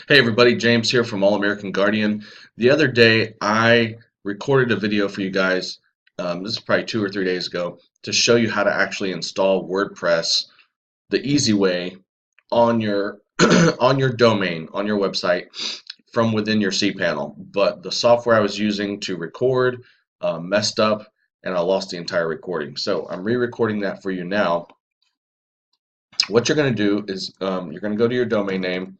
Hey everybody, James here from All American Guardian. The other day I recorded a video for you guys, this is probably 2 or 3 days ago, to show you how to actually install WordPress the easy way on your on your domain, on your website from within your cPanel. But the software I was using to record messed up and I lost the entire recording. So I'm re-recording that for you now. What you're going to do is you're going to go to your domain name.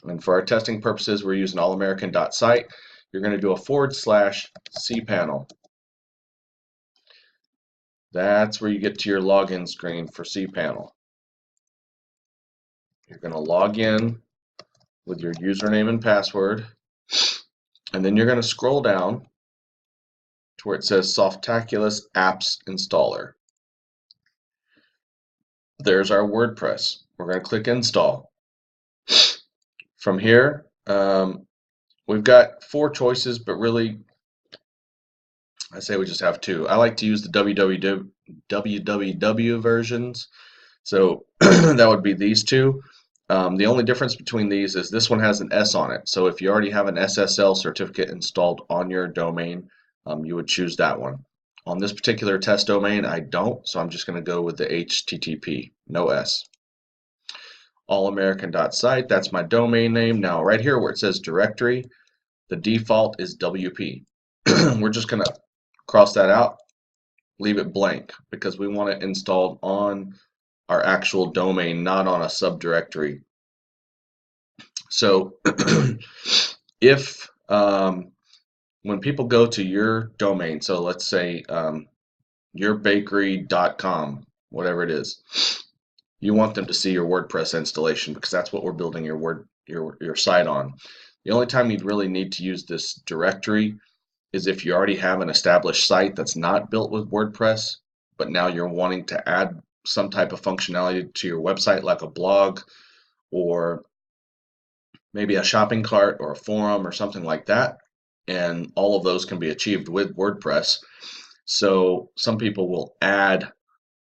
And for our testing purposes, we're using allamerican.site. You're going to do a /cpanel. That's where you get to your login screen for cPanel. You're going to log in with your username and password. And then you're going to scroll down to where it says Softaculous Apps Installer. There's our WordPress. We're going to click Install. From here, we've got 4 choices, but really, I say we just have 2. I like to use the www versions, so that would be these 2. The only difference between these is this one has an S on it, so if you already have an SSL certificate installed on your domain, you would choose that one. On this particular test domain, I don't, so I'm just going to go with the HTTP, no S. allamerican.site, that's my domain name. Now right here where it says directory, the default is WP. We're just going to cross that out, leave it blank, because we want it installed on our actual domain, not on a subdirectory. So if when people go to your domain, so let's say yourbakery.com, whatever it is, you want them to see your WordPress installation because that's what we're building your site on. The only time you'd really need to use this directory is if you already have an established site that's not built with WordPress, but now you're wanting to add some type of functionality to your website, like a blog or maybe a shopping cart or a forum or something like that. And all of those can be achieved with WordPress. So some people will add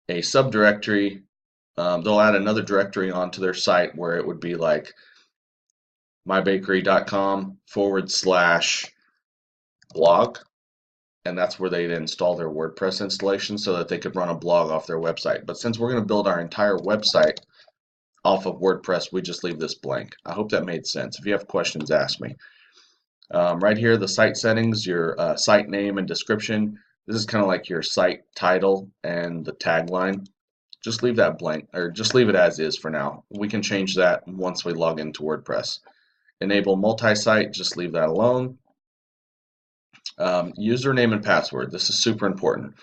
a subdirectory. They'll add another directory onto their site where it would be like mybakery.com/blog, and that's where they'd install their WordPress installation so that they could run a blog off their website. But since we're going to build our entire website off of WordPress, we just leave this blank. I hope that made sense. If you have questions, ask me. Right here, the site settings, your site name and description. This is kind of like your site title and the tagline. Just leave that blank, or just leave it as is for now. We can change that once we log into WordPress. Enable multi-site, just leave that alone. Username and password. This is super important.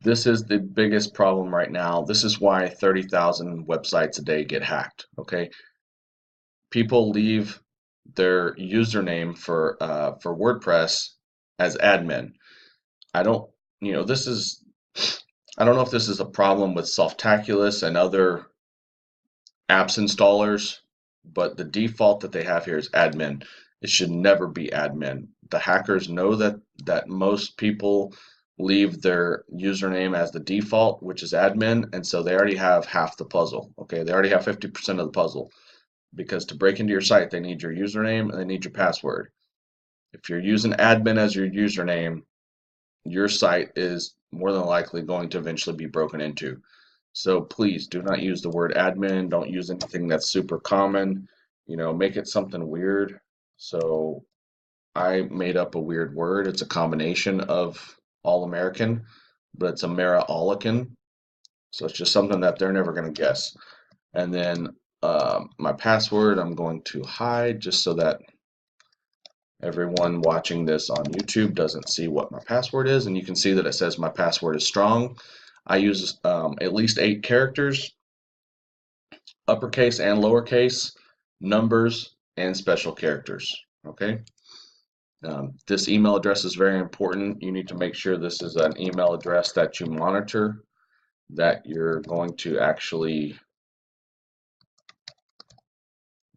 This is the biggest problem right now. This is why 30,000 websites a day get hacked. Okay, people leave their username for WordPress as admin. I don't know if this is a problem with Softaculous and other apps installers, but the default that they have here is admin. It should never be admin. The hackers know that most people leave their username as the default, which is admin, and so they already have half the puzzle. Okay, they already have 50% of the puzzle, because to break into your site, they need your username and they need your password. If you're using admin as your username, your site is more than likely going to eventually be broken into. So please do not use the word admin. Don't use anything that's super common. Make it something weird. So I made up a weird word. It's a combination of All American, but it's Amera-Olican. So it's just something that they're never going to guess. And then my password I'm going to hide just so that everyone watching this on YouTube doesn't see what my password is. And you can see that it says my password is strong. I use at least 8 characters, uppercase and lowercase, numbers, and special characters. Okay. This email address is very important. You need to make sure this is an email address that you monitor, that you're going to actually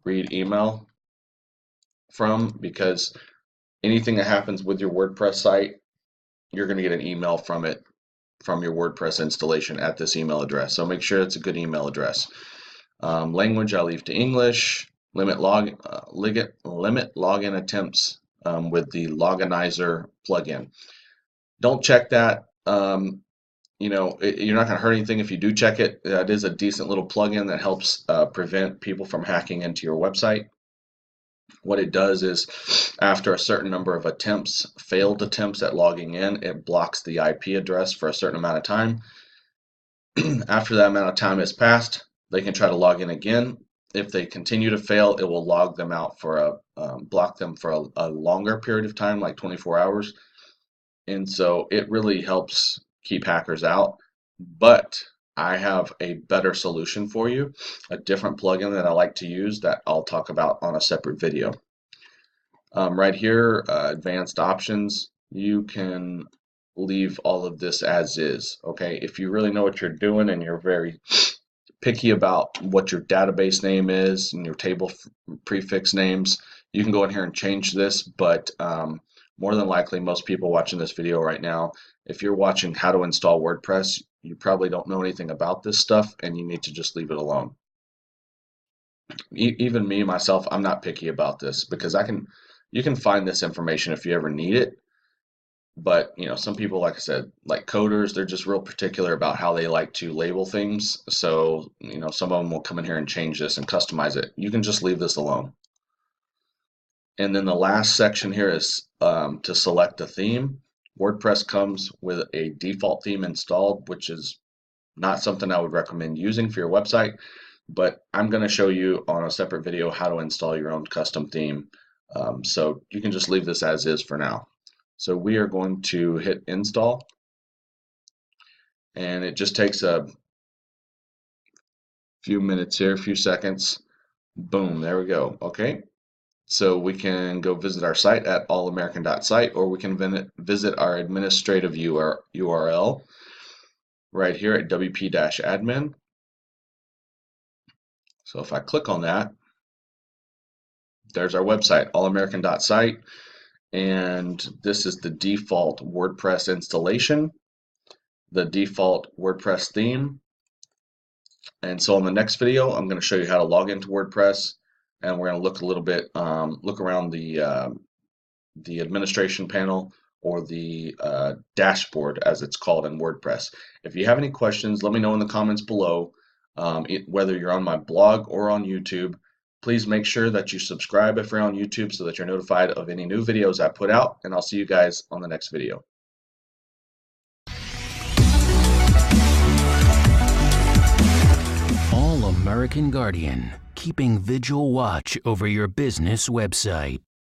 read email from, because anything that happens with your WordPress site, you're going to get an email from it, from your WordPress installation at this email address. So make sure it's a good email address. Language I leave to English. limit login attempts with the Loganizer plugin. Don't check that. You're not going to hurt anything if you do check it. It is a decent little plugin that helps prevent people from hacking into your website. What it does is, after a certain number of failed attempts at logging in, it blocks the IP address for a certain amount of time. After that amount of time has passed, they can try to log in again. If they continue to fail, it will log them out block them for a longer period of time, like 24 hours. And so it really helps keep hackers out. But I have a better solution for you, a different plugin that I like to use that I'll talk about on a separate video. Right here, advanced options, you can leave all of this as is. Okay, if you really know what you're doing and you're very picky about what your database name is and your table prefix names, you can go in here and change this. But more than likely, most people watching this video right now, if you're watching how to install WordPress, you probably don't know anything about this stuff and you need to just leave it alone. Even me, myself, I'm not picky about this because you can find this information if you ever need it. But some people, like I said, like coders, they're just real particular about how they like to label things. So some of them will come in here and change this and customize it. You can just leave this alone. And then the last section here is to select a theme. WordPress comes with a default theme installed, which is not something I would recommend using for your website, but I'm going to show you on a separate video how to install your own custom theme. So you can just leave this as is for now. So we are going to hit install, and it just takes a few minutes here, a few seconds. Boom, there we go. Okay, so we can go visit our site at allamerican.site, or we can visit our administrative URL right here at wp-admin. So if I click on that, there's our website, allamerican.site, and this is the default WordPress installation, the default WordPress theme. And so in the next video, I'm going to show you how to log into WordPress, and we're going to look a little bit, look around the administration panel, or the dashboard as it's called in WordPress. If you have any questions, let me know in the comments below. Whether you're on my blog or on YouTube, please make sure that you subscribe if you're on YouTube so that you're notified of any new videos I put out, and I'll see you guys on the next video. All American Guardian, keeping vigil watch over your business website.